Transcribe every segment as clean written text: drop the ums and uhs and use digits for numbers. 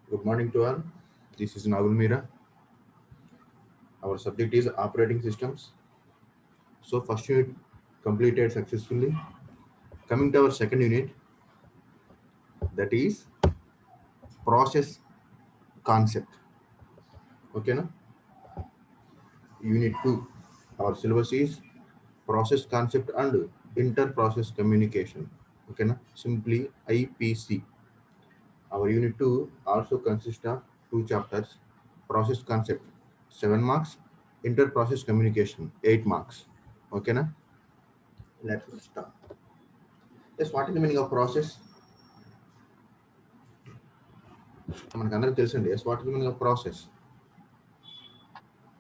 Good morning to all. This is Nagul Mira. Our subject is operating systems. So first unit completed successfully. Coming to our second unit, that is process concept. Okay, na? Unit 2. Our syllabus is process concept and inter-process communication. Okay, na? Simply IPC. Our unit 2 also consists of two chapters. Process concept 7 marks, inter-process communication 8 marks. Okay, na? Let's start. Yes, what is the meaning of process? మనకు అందరికి తెలుసండి. Yes, what is the meaning of process?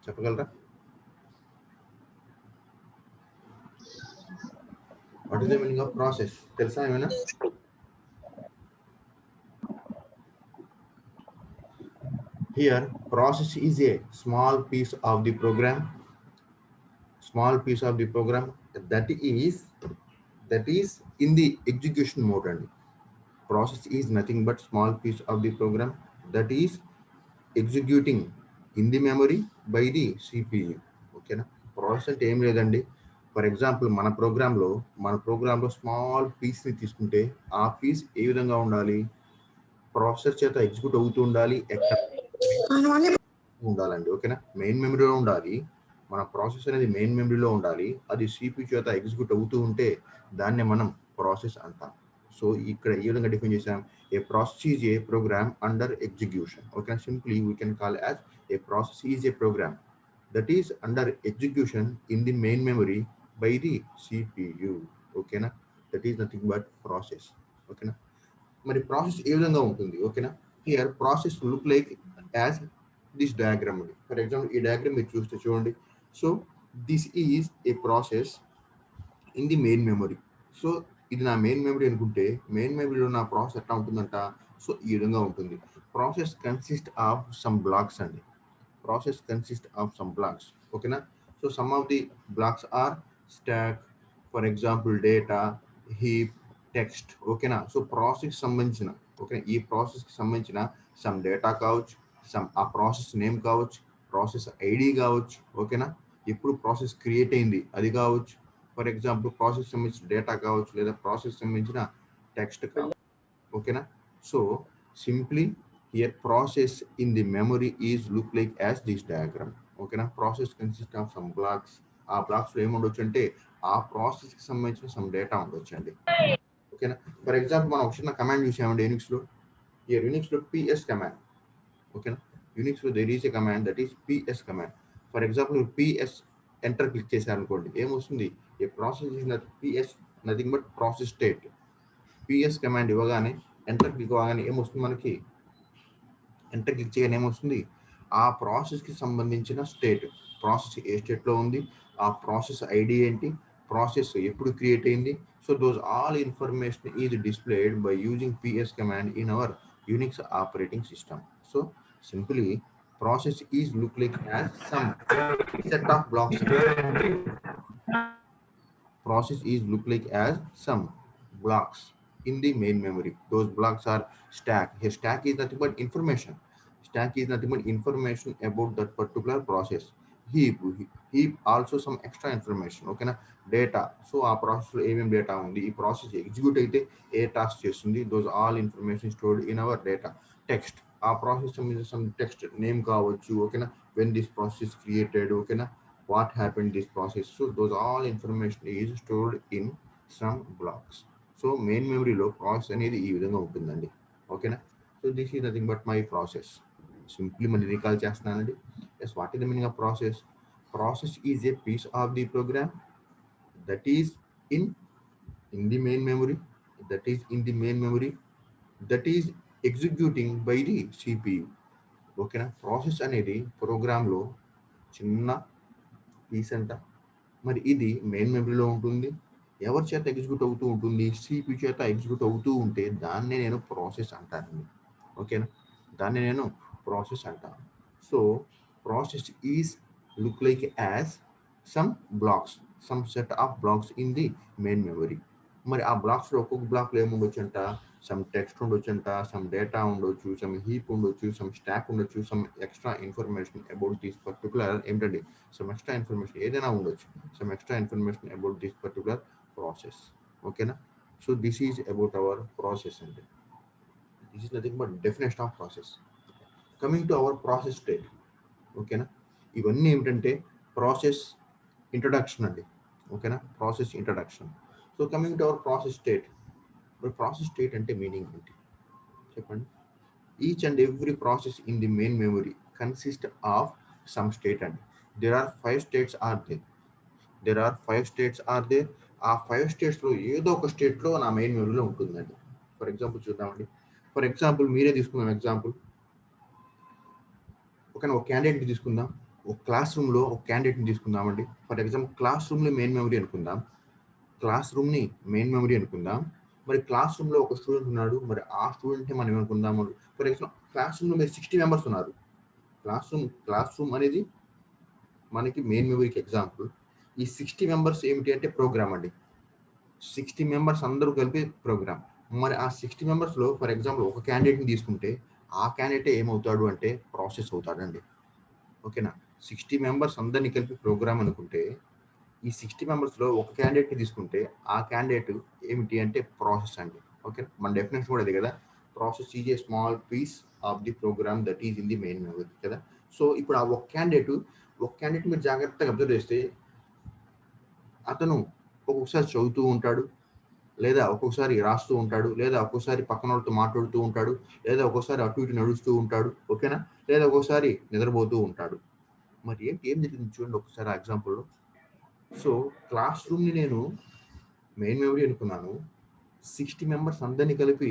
చెప్పగలరా? What is the meaning of process? తెలుసా ఏమైనా? Here, process is a small piece of the program. Small piece of the program that is in the execution mode. And process is nothing but small piece of the program that is executing in the memory by the CPU. ఓకేనా? Process అంటే ఏం లేదండి. For example మన ప్రోగ్రాంలో small పీస్ని తీసుకుంటే ఆ piece ఏ విధంగా ఉండాలి? ప్రాసెసర్ చేత ఎగ్జిక్యూట్ అవుతూ ఉండాలి. ఎక్కడ ఉండాలండి. ఓకేనా? మెయిన్ మెమరీలో ఉండాలి. మన ప్రాసెస్ అనేది మెయిన్ మెమరీలో ఉండాలి. అది CPU చేత ఎగ్జిక్యూట్ అవుతూ ఉంటే దాన్నే మనం ప్రాసెస్ అంటాం. సో ఇక్కడ ఏ విధంగా డిఫైన్ చేసాం? A process is a program under execution. Okay, simply we can call as a process is a program that is under execution in the main memory by the CPU. Okay, na? That is nothing but process. Okay, na? మరి process ఏ విధంగా ఉంటుంది? ఓకేనా? Here process look like as this diagram అండి. For example ఈ diagram మీరు చూస్తే చూడండి. So this is a process in the main memory. So ఇది నా మెయిన్ మెమరీ అనుకుంటే మెయిన్ మెమరీలో నా ప్రాసెస్ ఎట్లా ఉంటుందంట? సో ఈ విధంగా ఉంటుంది. Process consist of some blocks అండి. Process consist of some blocks. ఓకేనా? So some of the blocks are stack, for example data, heap, text. ఓకేనా? సో ప్రాసెస్ సంబంధించిన ఓకే ఈ ప్రాసెస్కి సంబంధించిన సమ్ డేటా కావచ్చు, సమ్ ఆ ప్రాసెస్ నేమ్ కావచ్చు, ప్రాసెస్ ఐడి కావచ్చు. ఓకేనా? ఎప్పుడు ప్రాసెస్ క్రియేట్ అయింది అది కావచ్చు. ఫర్ ఎగ్జాంపుల్ ప్రాసెస్ సంబంధించిన డేటా కావచ్చు, లేదా ప్రాసెస్ సంబంధించిన టెక్స్ట్ కావచ్చు. ఓకేనా? So simply here process in the memory is look like as this diagram. ఓకేనా? Process consist of some blocks. ఆ బ్లాక్స్లో ఏముండొచ్చు అంటే ఆ ప్రాసెస్కి సంబంధించిన సమ్ డేటా ఉండొచ్చు అండి. ఓకేనా? ఫర్ ఎగ్జాంపుల్ మనం ఒక చిన్న కమాండ్ చూసామండి యూనిక్స్లో. హియర్ యూనిక్స్లో పిఎస్ కమాండ్. ఓకేనా? యూనిక్స్లో there is a command that is PS command. For example మీరు పిఎస్ ఎంటర్ క్లిక్ చేశారనుకోండి, ఏమొస్తుంది? A process is PS nothing but process state. PS command ఇవ్వగానే ఎంటర్ క్లిక్ అవ్వగానే ఏమొస్తుంది మనకి? ఎంటర్ క్లిక్ చేయగానే ఏమొస్తుంది? ఆ ప్రాసెస్కి సంబంధించిన స్టేట్. ప్రాసెస్ ఏ స్టేట్లో ఉంది, ఆ ప్రాసెస్ ఐడి ఏంటి, ప్రాసెస్ ఎప్పుడు క్రియేట్ అయింది. So those all information is displayed by using PS command in our Unix operating system. So simply process is look like as some set of blocks. Process is look like as some blocks in the main memory. Those blocks are stack. Here stack is nothing but information. Stack is nothing but information about that particular process. Heap also some extra information. Okay na? Data. So our process ఏమేం data ఉంది, ఈ process execute అయితే ఏ task చేస్తుంది, those all information stored in our data. Text. ఆ process సంబంధించిన some text name కావచ్చు. ఓకేనా? when this process is created. ఓకేనా? what happened this process. So those all information is stored in some blocks. So main memory లో process అనేది ఈ విధంగా ఉంటుందండి. ఓకేనా? So this is nothing but my process. Simply మళ్ళీ రికాల్ చేస్తున్నానండి. Yes, what is the meaning of process? Process is a piece of the program that is in the main memory, that is in the main memory, that is executing by the CPU. ఓకేనా? Process అనేది ప్రోగ్రాంలో చిన్న piece అంట. మరి ఇది main మెమరీలో ఉంటుంది. ఎవరి చేత ఎగ్జిక్యూట్ అవుతూ ఉంటుంది? CPU చేత ఎగ్జిక్యూట్ అవుతూ ఉంటే దాన్నే నేను ప్రాసెస్ అంటానండి. ఓకేనా? దాన్ని నేను ప్రాసెస్ అంటాను. So process is look like as some blocks, some set of blocks in the main memory. మరి ఆ బ్లాక్స్లో ఒక్కొక్క బ్లాక్లో ఏముండొచ్చు అంట? సమ్ టెక్స్ట్ ఉండొచ్చంట, సమ్ డేటా ఉండొచ్చు, సమ్ హీప్ ఉండొచ్చు, సమ్ స్టాక్ ఉండొచ్చు, some extra information about this particular ఏంటండి, సమ్ ఎక్స్ట్రా ఇన్ఫర్మేషన్ ఏదైనా ఉండొచ్చు, some extra information about this particular process. ఓకేనా? So this is about our process అండి. This is nothing but definition of process. Coming to our process state. ఓకేనా? ఇవన్నీ ఏమిటంటే process introduction అండి. ఓకేనా? Process introduction. So coming to our process state. మరి process state అంటే meaning ఏంటి చెప్పండి? Each and every process in the main memory consist of some state అండి. There are 5 states are there. ఆ 5 స్టేట్స్లో ఏదో ఒక స్టేట్లో నా మెయిన్ మెమరీలో ఉంటుందండి. ఫర్ ఎగ్జాంపుల్ చూద్దామండి. ఫర్ ఎగ్జాంపుల్ మీరే తీసుకుందాం ఎగ్జాంపుల్. ఒక క్యాండిడేట్ని తీసుకుందాం. ఒక క్లాస్ రూమ్లో ఒక క్యాండిడేట్ని తీసుకుందామండి. ఫర్ ఎగ్జాంపుల్ క్లాస్ రూమ్లో మెయిన్ మెమరీ అనుకుందాం. మరి క్లాస్ రూమ్లో ఒక స్టూడెంట్ ఉన్నాడు. మరి ఆ స్టూడెంట్ని మనం ఏమనుకుందాము? ఫర్ ఎగ్జాంపుల్ క్లాస్ రూమ్లో మీరు 60 మెంబర్స్ ఉన్నారు. క్లాస్ రూమ్ అనేది మనకి మెయిన్ మెమరీకి ఎగ్జాంపుల్. ఈ 60 మెంబర్స్ ఏమిటి అంటే ప్రోగ్రామ్ అండి. 60 మెంబర్స్ అందరూ కలిపి ప్రోగ్రామ్. మరి ఆ 60 మెంబర్స్లో ఫర్ ఎగ్జాంపుల్ ఒక క్యాండిడేట్ని తీసుకుంటే ఆ క్యాండిడేట్ ఏమవుతాడు అంటే ప్రాసెస్ అవుతాడండి. ఓకేనా? 60 మెంబర్స్ అందరినీ కలిపి ప్రోగ్రామ్ అనుకుంటే ఈ 60 మెంబర్స్లో ఒక క్యాండిడేట్ని తీసుకుంటే ఆ క్యాండిడేట్ ఏమిటి అంటే ప్రాసెస్ అండి. ఓకే, మన డెఫినేషన్ కూడా అది కదా, process is a small piece of the program that is in the main memory కదా. సో ఇప్పుడు ఆ ఒక క్యాండిడేట్ మీరు జాగ్రత్తగా అబ్జర్వ్ చేస్తే అతను ఒక్కొక్కసారి చదువుతూ ఉంటాడు, లేదా ఒక్కొక్కసారి రాస్తూ ఉంటాడు, లేదా ఒక్కొక్కసారి పక్కన వాళ్ళతో మాట్లాడుతూ ఉంటాడు, లేదా ఒక్కొక్కసారి అటు ఇటు నడుస్తూ ఉంటాడు. ఓకేనా? లేదా ఒక్కొక్కసారి నిద్రపోతూ ఉంటాడు. మరి ఏం జరిగింది చూడండి ఒకసారి ఆ ఎగ్జాంపుల్లో. సో క్లాస్ రూమ్ని నేను మెయిన్ మెమరీ అనుకున్నాను, 60 మెంబర్స్ అందరినీ కలిపి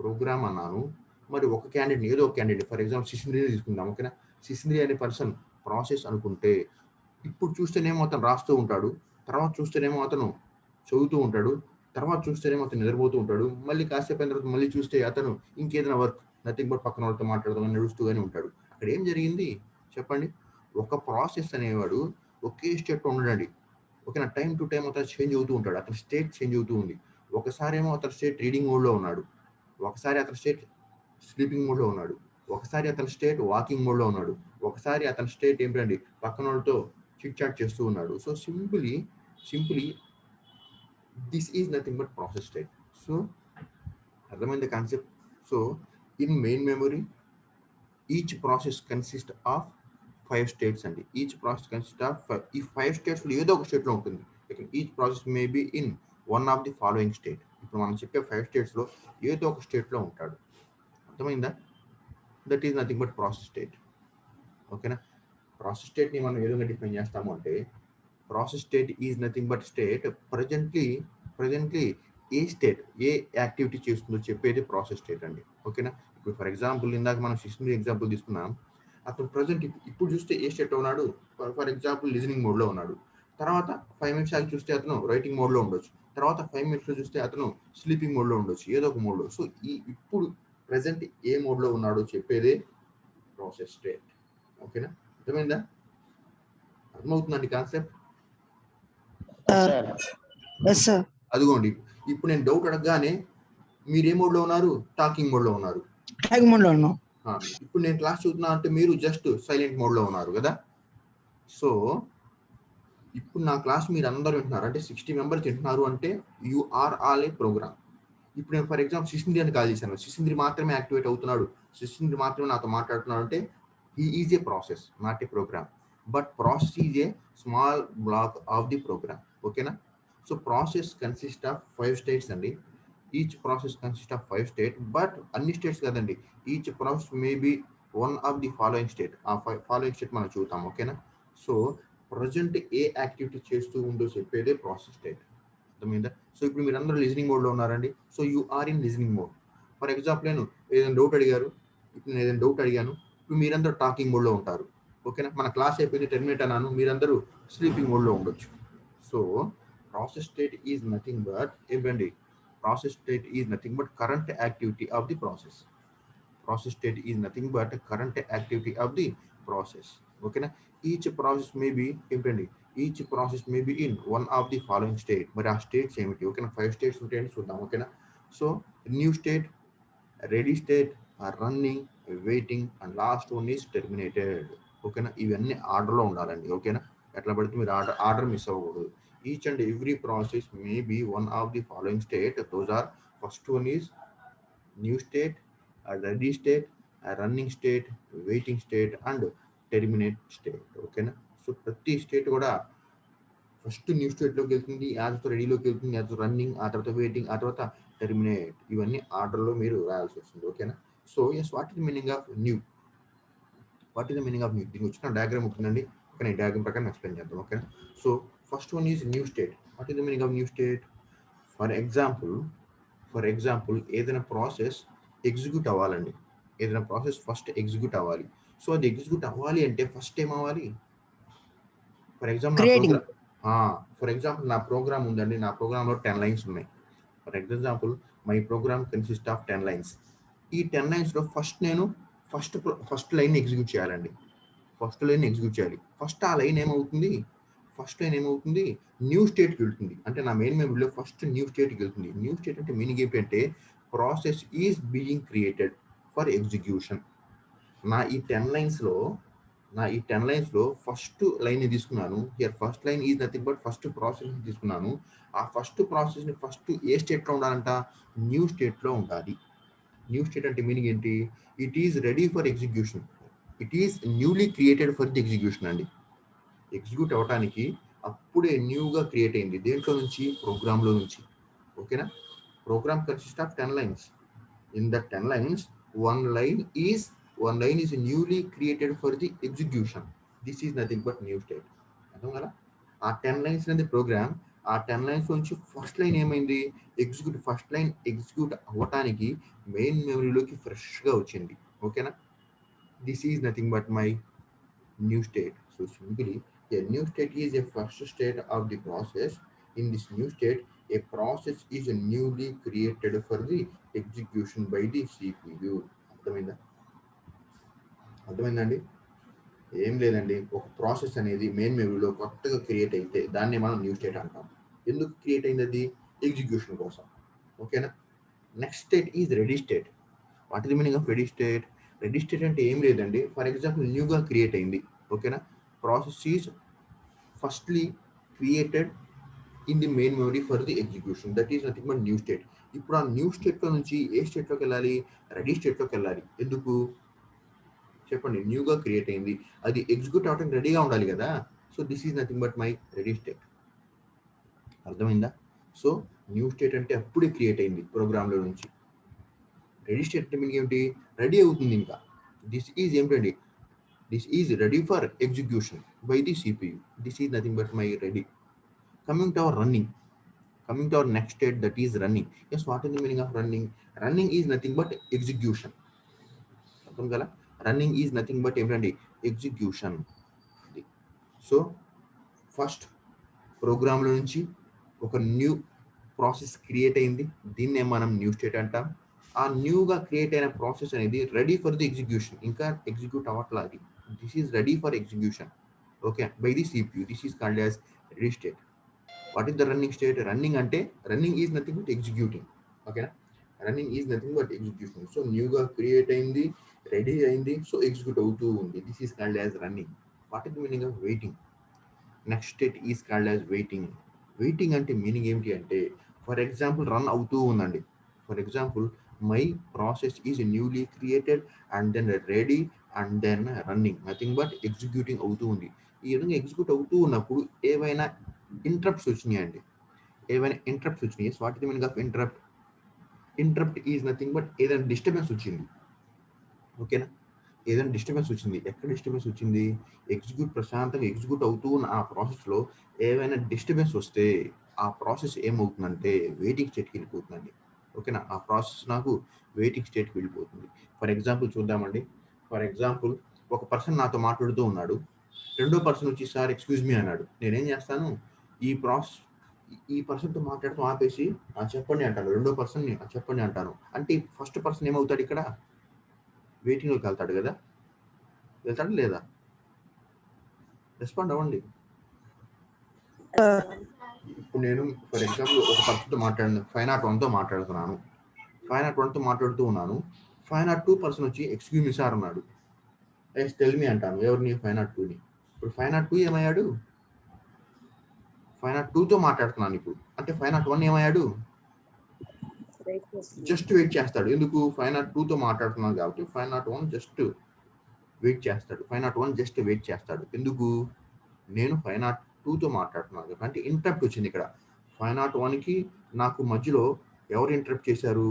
ప్రోగ్రామ్ అన్నాను. మరి ఒక క్యాండిడేట్ ఏదో ఒక క్యాండిడేట్ ఫర్ ఎగ్జాంపుల్ శిశుంద్రిని తీసుకుందాం. ఓకేనా? శిశుంద్రి అనే పర్సన్ ప్రాసెస్ అనుకుంటే ఇప్పుడు చూస్తేనేమో అతను రాస్తూ ఉంటాడు, తర్వాత చూస్తేనేమో అతను చదువుతూ ఉంటాడు, తర్వాత చూస్తేనేమో అతను నిద్రపోతూ ఉంటాడు, మళ్ళీ కాసేపు అయిన తర్వాత మళ్ళీ చూస్తే అతను ఇంకేదైనా వర్క్ నథింగ్ బట్ పక్కన వాళ్ళతో మాట్లాడదామని నడుస్తూనే ఉంటాడు. అక్కడ ఏం జరిగింది చెప్పండి? ఒక ప్రాసెస్ అనేవాడు ఒకే స్టేట్లో ఉండడండి. ఓకేనా? టైం టు టైం అతను చేంజ్ అవుతూ ఉంటాడు, అతని స్టేట్ చేంజ్ అవుతూ ఉంది. ఒకసారి ఏమో అతని స్టేట్ రీడింగ్ మోడ్లో ఉన్నాడు, ఒకసారి అతని స్టేట్ స్లీపింగ్ మోడ్లో ఉన్నాడు, ఒకసారి అతని స్టేట్ వాకింగ్ మోడ్లో ఉన్నాడు, ఒకసారి అతని స్టేట్ ఏంటండి పక్కన వాళ్ళతో చిట్ చాట్ చేస్తూ ఉన్నాడు. So simply this is nothing but process state. So అర్థమైంది concept? So in main memory each process consist of 5 states అండి. ఈచ్ ప్రాసెస్ కన్సిస్ట్ ఆఫ్ ఈ 5 స్టేట్స్లో ఏదో ఒక స్టేట్లో ఉంటుంది. Each process may be in one of the following state. ఇప్పుడు మనం చెప్పే 5 స్టేట్స్లో ఏదో ఒక స్టేట్లో ఉంటాడు. అర్థమైందా? That is nothing but process state. ఓకేనా? ప్రాసెస్ స్టేట్ని మనం ఏ విధంగా డిఫైన్ చేస్తాము అంటే process state is nothing but state presently A state A activity చేస్తుందో చెప్పేది ప్రాసెస్ స్టేట్ అండి. ఓకేనా? ఇప్పుడు ఫర్ ఎగ్జాంపుల్ ఇందాక మనం శిశుని ఎగ్జాంపుల్ తీసుకున్నాం. అతను ప్రజెంట్ ఇప్పుడు చూస్తే ఏ స్టేట్లో ఉన్నాడు? ఫర్ ఎగ్జాంపుల్ లిజనింగ్ మోడ్లో ఉన్నాడు. తర్వాత 5 మినిట్స్ ఆగి చూస్తే అతను రైటింగ్ మోడ్లో ఉండొచ్చు, తర్వాత 5 మినిట్స్లో చూస్తే అతను స్లీపింగ్ మోడ్లో ఉండొచ్చు, ఏదో ఒక మోడ్లో. సో ఇప్పుడు ప్రజెంట్ ఏ మోడ్లో ఉన్నాడో చెప్పేదే ప్రాసెస్ స్టేట్. ఓకేనా? అర్థమైందా? అర్థమవుతుందండి కాన్సెప్ట్? Yes sir. అదిగోండి, ఇప్పుడు నేను డౌట్ అడగగానే మీరు ఏ మోడ్లో ఉన్నారు? టాకింగ్ మోడ్లో ఉన్నారు. ఇప్పుడు నేను క్లాస్ చూస్తున్నా అంటే మీరు జస్ట్ సైలెంట్ మోడ్లో ఉన్నారు కదా. సో ఇప్పుడు నా క్లాస్ మీరు అందరూ వింటున్నారు అంటే 60 మెంబర్స్ వింటున్నారు అంటే you are all a program. ఇప్పుడు నేను ఫర్ ఎగ్జాంపుల్ శిశుంద్రి అని కాల్ చేశాను, శిశుంద్రి మాత్రమే యాక్టివేట్ అవుతున్నాడు, శిశుంద్రి మాత్రమే నాతో మాట్లాడుతున్నాడు అంటే he is a process, not a program. But process is a small block of the program. ఓకేనా? So process consist of 5 states అండి. Each process consist of 5 state. But అన్ని స్టేట్స్ కదండి, each process may be one of the following state. ఆ following state మనం చూద్దాం. ఓకేనా? So present ఏ activity చేస్తూ ఉందో చెప్పేదే ప్రాసెస్ స్టేట్. అర్థమైందా? సో ఇప్పుడు మీరు అందరూ లిజనింగ్ మోడ్లో ఉన్నారండి. So you are in listening mode. For example నేను ఏదైనా డౌట్ అడిగాను, ఇప్పుడు మీరందరూ టాకింగ్ మోడ్లో ఉంటారు. ఓకేనా? మన క్లాస్ అయిపోయింది, టెర్మినేట్ అన్నాను, మీరందరూ స్లీపింగ్ మోడ్లో ఉండొచ్చు. So process state is nothing but ఏంటండి? Process state is nothing but current activity of the process. Process state is nothing but current activity of the process. ఓకేనా? ఈచ్ ప్రాసెస్ మే బి ఏంటండి? Each process may be in one of the following state. మరి ఆ states ఏమిటి? ఓకేనా? 5 states ఉంటాయని చూద్దాం. ఓకేనా? So new state, ready state, running, waiting and last one is terminated. ఓకేనా, ఇవన్నీ ఆర్డర్లో ఉండాలండి. ఓకేనా, ఎట్లా పడితే మీరు ఆర్డర్ మిస్ అవ్వకూడదు. Each and every process may be one of the following state. Those are, first one is new state, ready state, running state, waiting state and terminate state. ఓకేనా, సో ప్రతి స్టేట్ కూడా first new స్టేట్లోకి వెళ్తుంది, ఆ తర్వాత రెడీలోకి వెళ్తుంది, ఆ తర్వాత రన్నింగ్, ఆ తర్వాత వెయిటింగ్, ఆ తర్వాత టెర్మినేట్. ఇవన్నీ ఆర్డర్లో మీరు రాయాల్సి వస్తుంది. ఓకేనా, so yes, what is the meaning of new? What is the meaning of new? దీనికి వచ్చిన డయాగ్రామ్ ఉంటుందండి. ఓకే, ఈ డయాగ్రామ్ ప్రకారం ఎక్స్ప్లెయిన్ చేద్దాం. ఓకేనా, so first one is new state. What is the meaning of new state? For example ఏదైనా process execute అవ్వాలండి. ఏదైనా ప్రాసెస్ ఫస్ట్ ఎగ్జిక్యూట్ అవ్వాలి. సో అది ఎగ్జిక్యూట్ అవ్వాలి అంటే ఫస్ట్ ఏం అవ్వాలి? For creating. ఎగ్జాంపుల్ నా ప్రోగ్రామ్ ఉందండి. నా ప్రోగ్రాంలో 10 లైన్స్ ఉన్నాయి. For example my program consist of 10 lines. ఈ 10 లైన్స్లో ఫస్ట్ లైన్ ఎగ్జిక్యూట్ చేయాలండి. ఫస్ట్ లైన్ ఎగ్జిక్యూట్ చేయాలి. ఫస్ట్ ఆ లైన్ ఏమవుతుంది? న్యూ స్టేట్కి వెళ్తుంది. అంటే నా మెయిన్ మెమరీలో ఫస్ట్ న్యూ స్టేట్కి వెళ్తుంది. న్యూ స్టేట్ అంటే మీనింగ్ ఏంటంటే process is being created for execution. నా ఈ 10 లైన్స్లో ఫస్ట్ లైన్ తీసుకున్నాను. Here first line is nothing but first process తీసుకున్నాను. ఆ ఫస్ట్ ప్రాసెస్ని ఫస్ట్ ఏ స్టేట్లో ఉండాలంట? న్యూ స్టేట్లో ఉండాలి. న్యూ స్టేట్ అంటే మీనింగ్ ఏంటి? It is ready for execution. It is newly created for the execution అండి. ఎగ్జిక్యూట్ అవ్వడానికి అప్పుడే న్యూగా క్రియేట్ అయింది. దేంట్లో నుంచి? ప్రోగ్రాంలో నుంచి. ఓకేనా, program consist of 10 lines. In the 10 lines, one line is newly created for the execution. This is nothing but new state. అర్థం కదా? ఆ 10 లైన్స్ అనేది ప్రోగ్రామ్. ఆ 10 లైన్స్ నుంచి ఫస్ట్ లైన్ ఏమైంది? ఫస్ట్ లైన్ ఎగ్జిక్యూట్ అవ్వటానికి మెయిన్ మెమరీలోకి ఫ్రెష్గా వచ్చింది. ఓకేనా, this is nothing but my new state. So simply, a new state is a first state of the process. In this new state, a process is newly created for the execution by the CPU. అర్థమైందండి? ఏం లేదండి, ఒక process అనేది main మెమరీలో కొత్తగా create అయితే దాన్ని మనం న్యూ స్టేట్ అంటాం. ఎందుకు క్రియేట్ అయింది? అది ఎగ్జిక్యూషన్ కోసం. ఓకేనా, next state is ready state. What is the meaning of ready state? Ready state అంటే ఏం లేదండి, ఫర్ ఎగ్జాంపుల్ న్యూగా క్రియేట్ అయింది. ఓకేనా, process is firstly created in the main memory for the execution. That is nothing but new state. ఇప్పుడు ఆ new స్టేట్లో నుంచి ఏ స్టేట్లోకి వెళ్ళాలి? రెడీ స్టేట్లోకి వెళ్ళాలి. ఎందుకు చెప్పండి? న్యూగా క్రియేట్ అయింది, అది ఎగ్జిక్యూట్ అవడానికి రెడీగా ఉండాలి కదా. So this is nothing but my ready state. అర్థమైందా? సో న్యూ స్టేట్ అంటే అప్పుడే క్రియేట్ అయింది ప్రోగ్రాంలో నుంచి. రెడీ స్టేట్ అంటే మీనింగ్ ఏమిటి? రెడీ అవుతుంది ఇంకా. దిస్ ఈజ్ ఏమిటండి? This is ready for execution by the CPU. This is nothing but my ready. Coming to our next state, that is running. Yes, what is the meaning of running? Running is nothing but execution. Running is nothing but execution. So first ప్రోగ్రాంలో నుంచి ఒక new process create అయింది, దీన్నే మనం new state అంటాం. ఆ న్యూగా create అయిన ప్రాసెస్ అనేది రెడీ ఫర్ ది ఎగ్జిక్యూషన్, ఇంకా ఎగ్జిక్యూట్ అవ్వట్లేదు. This is ready for execution, okay, by the CPU. This is called as ready state. What is the running state? Running అంటే running is nothing but executing. ఓకేనా, running is nothing but execution. So న్యూగా create అయింది, ready అయింది, so execute అవుతూ ఉంది. This is called as running. What is the meaning of waiting? Next state is called as waiting. Waiting అంటే meaning ఏమిటి అంటే, for example run అవుతూ ఉందండి. For example my process is newly created and then ready and then running, nothing but executing అవుతూ ఉంది. ఈ విధంగా execute అవుతూ ఉన్నప్పుడు ఏవైనా ఇంటరప్ట్స్ వచ్చినాయండి, what is the meaning of interrupt? Interrupt is nothing but ఏదైనా డిస్టర్బెన్స్ వచ్చింది. ఓకేనా, ఏదైనా డిస్టర్బెన్స్ వచ్చింది. ఎక్కడ డిస్టర్బెన్స్ వచ్చింది? ప్రశాంతంగా ఎగ్జిక్యూట్ అవుతూ ఉన్న ఆ ప్రాసెస్లో ఏవైనా డిస్టర్బెన్స్ వస్తే ఆ ప్రాసెస్ ఏమవుతుందంటే వెయిటింగ్ స్టేట్కి వెళ్ళిపోతుందండి. ఓకేనా, ఆ ప్రాసెస్ నాకు వెయిటింగ్ స్టేట్కి వెళ్ళిపోతుంది. ఫర్ ఎగ్జాంపుల్ చూద్దామండి. ఫర్ ఎగ్జాంపుల్ ఒక పర్సన్ నాతో మాట్లాడుతూ ఉన్నాడు, రెండో పర్సన్ వచ్చి సార్ ఎక్స్క్యూజ్ మీ అన్నాడు. నేనేం చేస్తాను? ఈ పర్సన్తో మాట్లాడుతూ ఆపేసి చెప్పండి అంటాను. రెండో పర్సన్ చెప్పండి అంటాను. అంటే ఫస్ట్ పర్సన్ ఏమవుతాడు? ఇక్కడ వెయిటింగ్లోకి వెళ్తాడు కదా, వెళ్తాడు లేదా? రెస్పాండ్ అవ్వండి. ఇప్పుడు నేను ఫర్ ఎగ్జాంపుల్ ఒక పర్సన్తో 501తో మాట్లాడుతున్నాను. 501తో మాట్లాడుతూ ఉన్నాను. 502 పర్సన్ వచ్చి ఎక్స్క్యూజ్ మీ సార్ అన్నాడు. ఎస్ టెల్ మీ అంటాను ఎవరిని 502ని. ఇప్పుడు 502 ఏమయ్యాడు? 502తో మాట్లాడుతున్నాను ఇప్పుడు. అంటే 501 ఏమయ్యాడు? జస్ట్ వెయిట్ చేస్తాడు. ఎందుకు? 502తో మాట్లాడుతున్నాను కాబట్టి 501 జస్ట్ వెయిట్ చేస్తాడు. 501 జస్ట్ వెయిట్ చేస్తాడు. ఎందుకు? నేను 502తో మాట్లాడుతున్నాను. అంటే ఇంటరప్ట్ వచ్చింది ఇక్కడ. 501కి నాకు మధ్యలో ఎవరు ఇంటరప్ట్ చేశారు?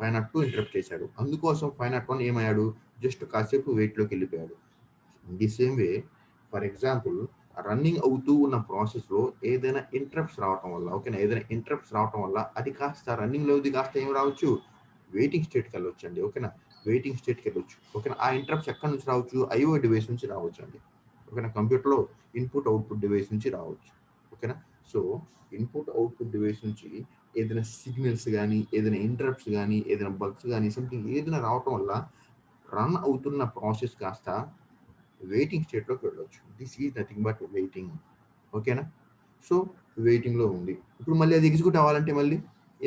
502 ఇంటరప్ట్ చేశాడు. అందుకోసం 501 ఏమయ్యాడు? జస్ట్ కాసేపు వెయిట్లోకి వెళ్ళిపోయాడు. In the same way for example running అవుతూ ఉన్న ప్రాసెస్లో ఏదైనా ఇంటరప్ట్స్ రావటం వల్ల, ఓకేనా, ఏదైనా ఇంటరప్ట్స్ రావటం వల్ల అది కాస్త రన్నింగ్లోది కాస్త ఏం రావచ్చు? వెయిటింగ్ స్టేట్కి వెళ్ళొచ్చు అండి. ఓకేనా, వెయిటింగ్ స్టేట్కి వెళ్ళొచ్చు. ఓకేనా, ఆ ఇంటరప్ట్స్ ఎక్కడి నుంచి రావచ్చు? ఐఓ డివైస్ నుంచి రావచ్చు అండి. ఓకేనా, కంప్యూటర్లో ఇన్పుట్ అవుట్పుట్ డివైస్ నుంచి రావచ్చు. ఓకేనా, సో ఇన్పుట్ అవుట్పుట్ డివైస్ నుంచి ఏదైనా సిగ్నల్స్ కానీ, ఏదైనా ఇంటరప్ట్స్ కానీ, ఏదైనా బగ్స్ కానీ, సంథింగ్ ఏదైనా రావటం వల్ల రన్ అవుతున్న ప్రాసెస్ కాస్త వెయిటింగ్ స్టేట్లోకి వెళ్ళొచ్చు. This is nothing but waiting. ఓకేనా, సో వెయిటింగ్లో ఉంది. ఇప్పుడు మళ్ళీ అది ఎగ్జిక్యూట్ అవ్వాలంటే మళ్ళీ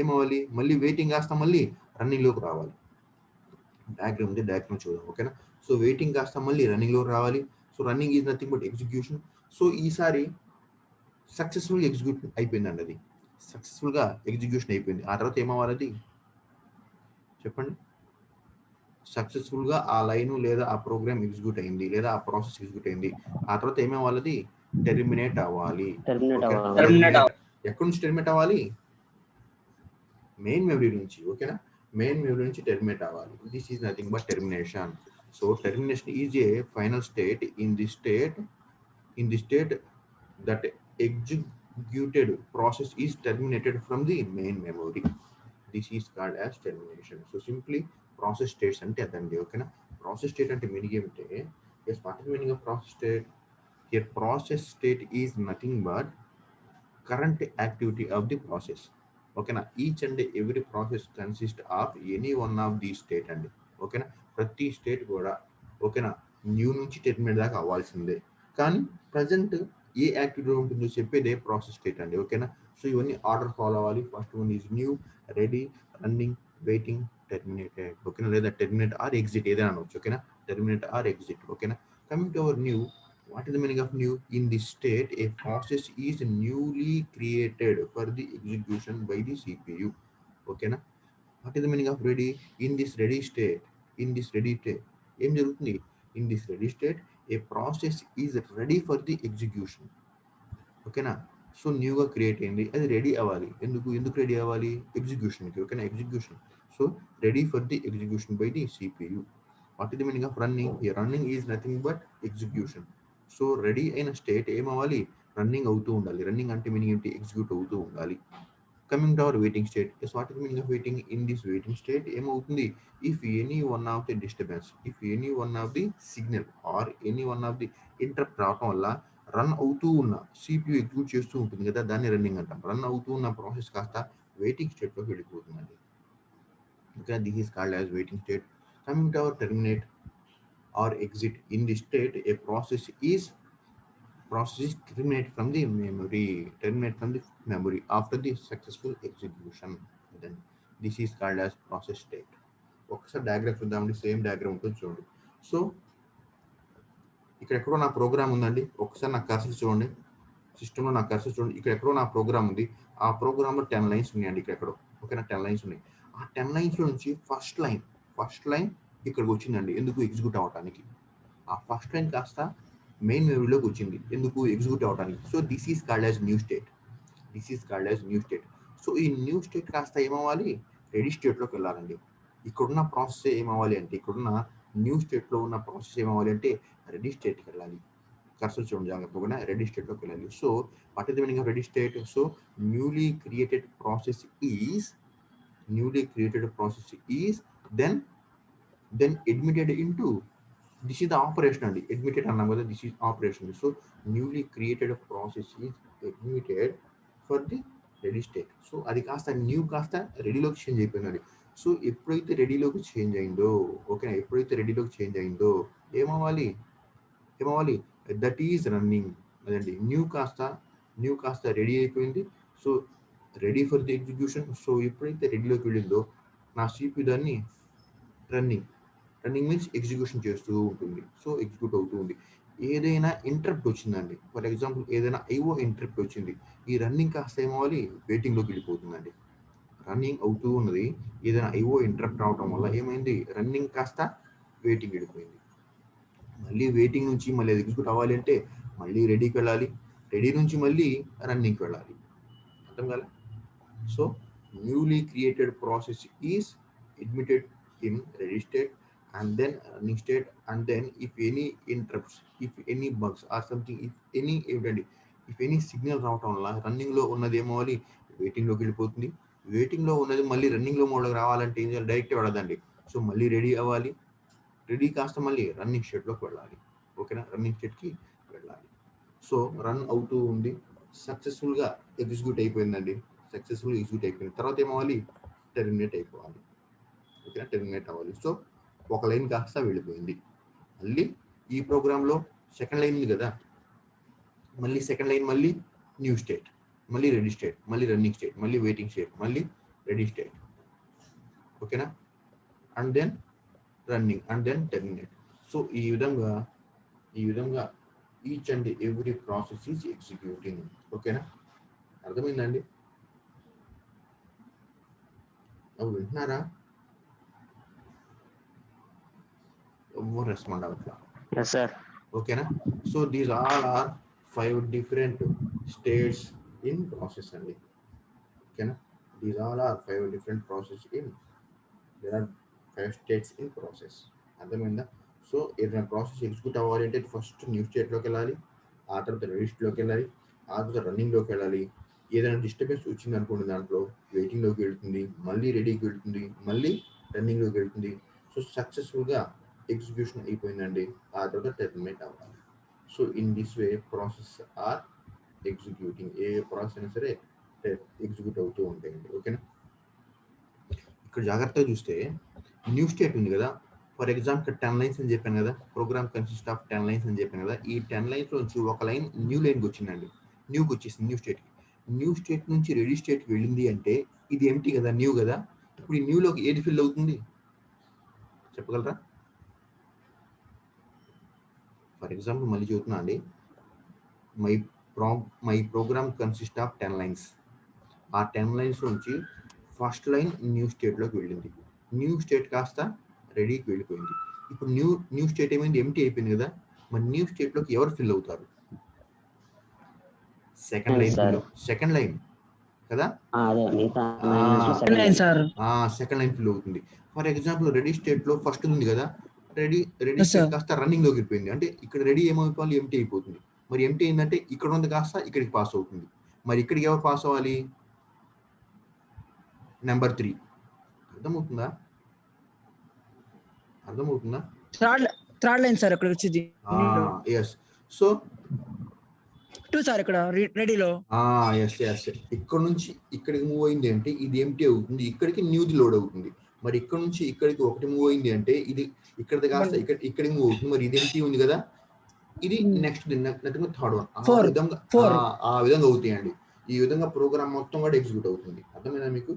ఏమవ్వాలి? మళ్ళీ వెయిటింగ్ కాస్త మళ్ళీ రన్నింగ్లోకి రావాలి. డయాగ్రామ్ ఉంది, డయాగ్రామ్ చూద్దాం. ఓకేనా, సో వెయిటింగ్ కాస్త మళ్ళీ రన్నింగ్లోకి రావాలి. So running is nothing but execution. So ఈసారి సక్సెస్ఫుల్ ఎగ్జిక్యూట్ అయిపోయిందండి. అది సక్సెస్ఫుల్గా ఎగ్జిక్యూషన్ అయిపోయింది. ఆ తర్వాత ఏమవ్వాలి? అది చెప్పండి. సక్సెస్ఫుల్గా ఆ లైన్ లేదా ఆ ప్రోగ్రామ్ ఎగ్జిక్యూట్ అయింది, లేదా ఆ ప్రాసెస్ ఎగ్జిక్యూట్ అయింది. ఆ తర్వాత ఏమవ్వాలి? టెర్మినేట్ అవ్వాలి. ఎక్కడి నుంచి టెర్మినేట్ అవ్వాలి? మెయిన్ మెమరీ నుంచి. ఓకేనా, మెయిన్ మెమరీ నుంచి టెర్మినేట్ అవ్వాలి. This is nothing but termination. So termination is a final state in the state that executed process is terminated from the main memory. This is called as termination. So simply process states అంటే అదండి. ఓకేనా, process state అంటే meaning ఏమిటంటే, yes what is meaning of process state? A process state is nothing but current activity of the process. ఓకేనా, each and every process consist of any one of the state అండి. ఓకేనా, ప్రతి state కూడా ఓకేనా new నుంచి terminate దాకా అవ్వాల్సిందే. కానీ ప్రజెంట్ ఏ యాక్టివిటీ ఉంటుందో చెప్పేదే ప్రాసెస్ స్టేట్ అండి. ఓకేనా, సో ఇవన్నీ ఆర్డర్ ఫాలో అవ్వాలి. First one is new, ready, running, waiting, terminated. ఓకేనా, లేదా టెర్మినేట్ ఆర్ ఎగ్జిట్ ఏదైనా అనవచ్చు. ఓకేనా, టెర్మినేట్ ఆర్ ఎగ్జిట్. ఓకేనా, coming to our new. What is the meaning of new? In this state, a process is newly created for the execution by the CPU. Okay na? What is the meaning of ready? In this ready state, ఏం జరుగుతుంది? In this ready state, a process is ready for the execution. ఓకేనా, so న్యూగా create అయింది, అది ready అవ్వాలి. ఎందుకు ready అవ్వాలి? ఎగ్జిక్యూషన్కి. ఓకేనా, execution. So ready for the execution by the CPU. What is the meaning of running? Running is nothing but execution. So ready అయిన స్టేట్ ఏమవ్వాలి? రన్నింగ్ అవుతూ ఉండాలి. రన్నింగ్ అంటే మీనింగ్ ఏంటి? ఎగ్జిక్యూట్ అవుతూ ఉండాలి. Coming to our waiting state. Yes what is the meaning of waiting? In this waiting state ఏమవుతుంది? If any one of the disturbance, if any one of the signal or any one of the interrupt రావటం వల్ల run అవుతూ ఉన్న CPU execute చేస్తూ ఉంటుంది కదా, దాన్ని running అంటాం. రన్ అవుతూ ఉన్న ప్రాసెస్ కాస్త వెయిటింగ్ స్టేట్లోకి వెళ్ళిపోతుందండి. Okay, this is called as waiting state. Coming to our terminate or exit. In the state a process is terminate from the memory after the successful execution. Then this is called as process state. ఒకసారి diagram చూద్దామండి. Same diagram ఉంటుంది చూడండి. So ఇక్కడ ఎక్కడో నా program ఉందండి. ఒకసారి నా కర్సర్ చూడండి, సిస్టంలో నా కర్సర్ చూడండి. ఇక్కడ ఎక్కడో నా ప్రోగ్రామ్ ఉంది. ఆ ప్రోగ్రామ్లో 10 లైన్స్ ఉన్నాయండి. ఇక్కడ ఎక్కడో ఓకేనా 10 లైన్స్ ఉన్నాయి. ఆ 10 లైన్స్లో నుంచి ఫస్ట్ లైన్ ఇక్కడికి వచ్చిందండి. ఎందుకు? ఎగ్జిక్యూట్ అవ్వడానికి. ఆ ఫస్ట్ లైన్ కాస్త మెయిన్ మెమరీలోకి వచ్చింది. ఎందుకు? ఎగ్జిక్యూట్ అవ్వడానికి. So this is called as new state. So ఈ న్యూ స్టేట్ కాస్త ఏమవ్వాలి? రెడీ స్టేట్లోకి వెళ్ళాలండి. ఇక్కడున్న ప్రాసెస్ ఏమవ్వాలి అంటే, ఇక్కడున్న న్యూ స్టేట్లో ఉన్న ప్రాసెస్ ఏమవ్వాలి అంటే రెడీ స్టేట్కి వెళ్ళాలి. కర్సర్ చూడండి జాగ్రత్తగా, రెడీ స్టేట్లోకి వెళ్ళాలి. So what is the meaning of ready state? So newly created process is then admitted into, this is the operation అండి. admitted అన్నాం కదా, this is operation. So newly created process is admitted for the ready state. So అది కాస్త new కాస్త రెడీలోకి change అయిపోయిందండి. So ఎప్పుడైతే రెడీలోకి change అయిందో ఏమవ్వాలి? That is running. అదండి న్యూ కాస్త రెడీ అయిపోయింది. So ready for the execution. So ఎప్పుడైతే రెడీలోకి వెళ్ళిందో నా CPU దాన్ని రన్నింగ్ మీన్స్ ఎగ్జిక్యూషన్ చేస్తూ ఉంటుంది. సో ఎగ్జిక్యూట్ అవుతూ ఉంది. ఏదైనా ఇంటరప్ట్ వచ్చిందండి, ఫర్ ఎగ్జాంపుల్ ఏదైనా IO ఇంటరప్ట్ వచ్చింది, ఈ రన్నింగ్ కాస్త ఏమవ్వాలి, వెయిటింగ్లోకి వెళ్ళిపోతుందండి. రన్నింగ్ అవుతూ ఉన్నది, ఏదైనా IO ఇంటరప్ట్ రావడం వల్ల ఏమైంది, రన్నింగ్ కాస్త వెయిటింగ్ వెళ్ళిపోయింది. మళ్ళీ వెయిటింగ్ నుంచి మళ్ళీ ఎగ్జిక్యూట్ అవ్వాలి అంటే మళ్ళీ రెడీకి వెళ్ళాలి, రెడీ నుంచి మళ్ళీ రన్నింగ్కి వెళ్ళాలి. అర్థం కాలే? So newly created process is admitted in ready state and then running state, and then if any interrupts, if any bugs or something, if any signal రావటం వల్ల రన్నింగ్ లో ఉన్నది ఏమవ్వాలి, వెయిటింగ్ లోకి వెళ్ళిపోతుంది. వెయిటింగ్ లో ఉన్నది మళ్ళీ రన్నింగ్ లో మోడ్లోకి రావాలంటే ఏం చేయాలి, డైరెక్ట్ వెళ్ళదండి. సో మళ్ళీ రెడీ అవ్వాలి, రెడీ కాస్త మళ్ళీ రన్నింగ్ స్టేట్ లోకి వెళ్ళాలి. ఓకేనా, రన్నింగ్ స్టేట్ కి వెళ్ళాలి. సో రన్ అవుతూ ఉంది, సక్సెస్ఫుల్ గా ఎగ్జిక్యూట్ అయిపోయిందండి. సక్సెస్ఫుల్ ఎగ్జిక్యూట్ అయిపోయింది తర్వాత ఏమవ్వాలి, టెర్మినేట్ అయిపోవాలి. ఓకేనా, టెర్మినేట్ అవ్వాలి. సో ఒక లైన్ కాస్త వెళ్ళిపోయింది. మళ్ళీ ఈ ప్రోగ్రాంలో సెకండ్ లైన్ ఉంది కదా, మళ్ళీ సెకండ్ లైన్ మళ్ళీ న్యూ స్టేట్, మళ్ళీ రెడీ స్టేట్, మళ్ళీ రన్నింగ్ స్టేట్, మళ్ళీ వెయిటింగ్ స్టేట్, మళ్ళీ రెడీ స్టేట్. ఓకేనా, and then running, and then terminate. So ఈ విధంగా each and every process is executing. ఓకేనా, అర్థమైందండి? అవి వింటున్నారా? ఎవరు రెస్పాండ్ అవ్వట్లా? Yes, sir. ఓకేనా, so these all are 5 different states in process అండి. ఓకేనా, these all are 5 different process in, there are 5 states in process. అర్థమైందా? సో ఏదైనా ప్రాసెస్ ఎగ్జిక్యూట్ అవ్వాలి అంటే ఫస్ట్ న్యూ స్టేట్లోకి వెళ్ళాలి, ఆ తర్వాత రెడీ స్టేట్లోకి వెళ్ళాలి, ఆ తర్వాత రన్నింగ్లోకి వెళ్ళాలి. ఏదైనా డిస్టర్బెన్స్ వచ్చింది అనుకోండి, దాంట్లో వెయిటింగ్లోకి వెళ్తుంది, మళ్ళీ రెడీకి వెళ్తుంది, మళ్ళీ రన్నింగ్లోకి వెళ్తుంది. సో సక్సెస్ఫుల్గా ఎగ్జిక్యూషన్ అయిపోయిందండి, ఆ తర్వాత టెర్మినేట్ అవ్వాలి. So in this way process are executing. ఏ ప్రాసెస్ అయినా సరే ఎగ్జిక్యూట్ అవుతూ ఉంటాయండి. ఓకేనా, ఇక్కడ జాగ్రత్తగా చూస్తే న్యూ స్టేట్ ఉంది కదా, ఫర్ ఎగ్జాంపుల్ 10 లైన్స్ అని చెప్పాను కదా, ప్రోగ్రామ్ కన్సిస్ట్ ఆఫ్ 10 లైన్స్ అని చెప్పాను కదా. ఈ 10 లైన్స్ నుంచి ఒక లైన్ న్యూ లైన్కి వచ్చిందండి, న్యూకి వచ్చేసింది న్యూ స్టేట్కి. న్యూ స్టేట్ నుంచి రెడీ స్టేట్కి వెళ్ళింది అంటే ఇది ఎంటీ కదా, న్యూ కదా. ఇప్పుడు ఈ న్యూలోకి ఏది ఫిల్ అవుతుంది చెప్పగలరా? ఫర్ ఎగ్జాంపుల్ మళ్ళీ చెబుతున్నా అండి, my program consist of 10 lines. ఆ 10 లైన్స్ నుంచి ఫస్ట్ లైన్ న్యూ స్టేట్లోకి వెళ్ళింది, న్యూ స్టేట్ కాస్త రెడీకి వెళ్ళిపోయింది. ఇప్పుడు న్యూ స్టేట్ ఏమైంది, ఎంటీ అయిపోయింది కదా. మరి న్యూ స్టేట్లోకి ఎవరు ఫిల్ అవుతారు? సెకండ్ లైన్ సెకండ్ లైన్ కదా, సెకండ్ లైన్ ఫిల్ అవుతుంది. ఫర్ ఎగ్జాంపుల్ రెడీ స్టేట్ లో ఫస్ట్ ఉంది కదా, రెడీ స్టేట్ కాస్త రన్నింగ్ లోకి వెళ్ళిపోయింది అంటే ఇక్కడ రెడీ ఏమైపోవాలి, ఎంటీ అయిపోతుంది. మరి ఎంటీ ఏంటంటే ఇక్కడ ఉంది కాస్త ఇక్కడికి పాస్ అవుతుంది. మరి ఇక్కడికి ఎవరు పాస్ అవ్వాలి, నెంబర్ 3. అర్థమవుతుందా? థర్డ్ లైన్ సార్ ఇక్కడ వచ్చేది. ఎస్, సో 2 సార్ ఇక్కడ రెడీలో. ఎస్ ఇక్కడ నుంచి ఇక్కడికి మూవ్ అయింది అంటే ఇది ఎంటీ అవుతుంది, ఇక్కడికి న్యూది లోడ్ అవుతుంది. మరి ఇక్కడ నుంచి ఇక్కడికి ఒకటి మూవ్ అయింది అంటే ఇది ఇక్కడిది కాస్త ఇక్కడికి మూవ్ అవుతుంది. మరి ఇది ఎంటీ ఉంది కదా, ఇది నెక్స్ట్ థర్డ్ వన్. ఆ విధంగా అవుతాయండి. ఈ విధంగా ప్రోగ్రామ్ మొత్తం కూడా ఎగ్జిక్యూట్ అవుతుంది. అర్థమైనా మీకు?